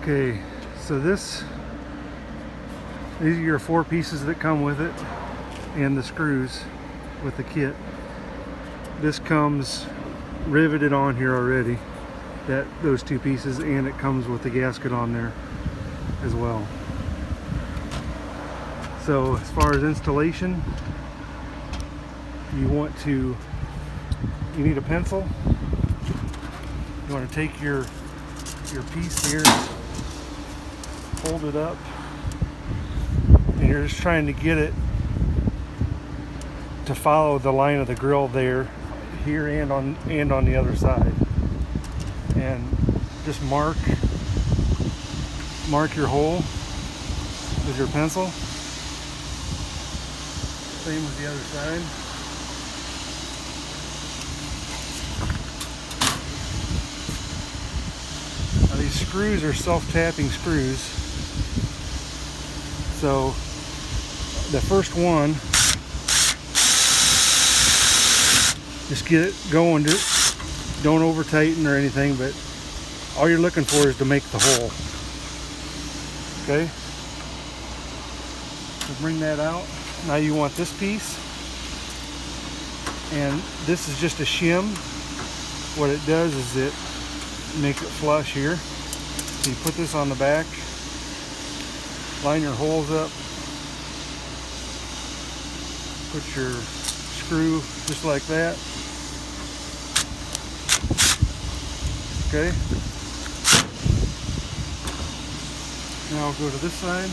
Okay, so these are your 4 pieces that come with it, and the screws with the kit. This comes riveted on here already, those 2 pieces, and it comes with the gasket on there as well. So as far as installation, you need a pencil. You want to take your piece here, hold it up, and you're just trying to get it to follow the line of the grill there, here and on the other side, and just mark your hole with your pencil. Same with the other side. Now these screws are self-tapping screws, so the first one, just get it going. Don't over tighten or anything, but all you're looking for is to make the hole. Okay, so bring that out. Now you want this piece, and this is just a shim. What it does is it makes it flush here. So you put this on the back, line your holes up, put your screw just like that. Okay. Now I'll go to this side.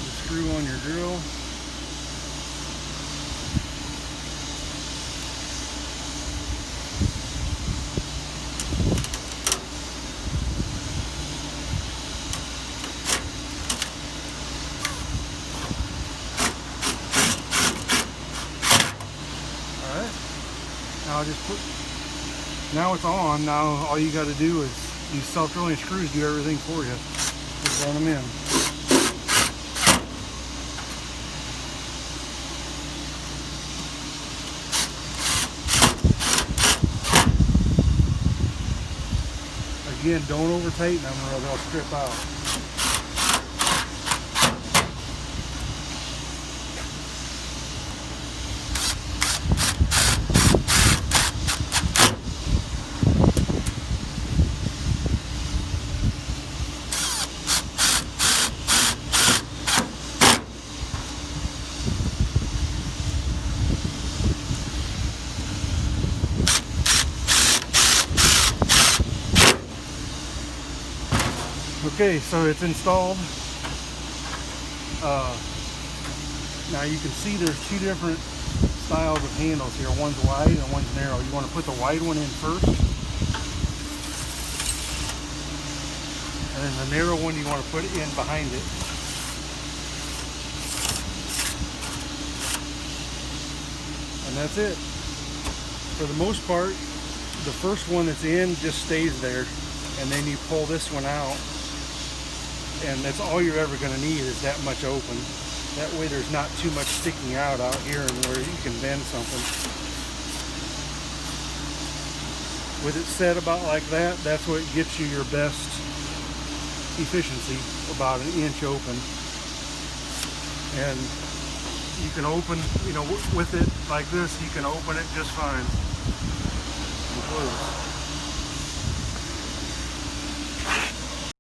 The screw on your drill. Alright. Now it's on. Now all you got to do is these self-drilling screws do everything for you. Just run them in. Again, don't over tighten them or they'll strip out. Okay, so it's installed. Now you can see there's 2 different styles of handles here. One's wide and one's narrow. You want to put the wide one in first, and then the narrow one you want to put in behind it. And that's it. For the most part, the first one that's in just stays there, and then you pull this one out, and that's all you're ever going to need is that much open. That way there's not too much sticking out here and where you can bend something. With it set about like that, that's what gets you your best efficiency, about 1 inch open. And you can open, with it like this, you can open it just fine and close.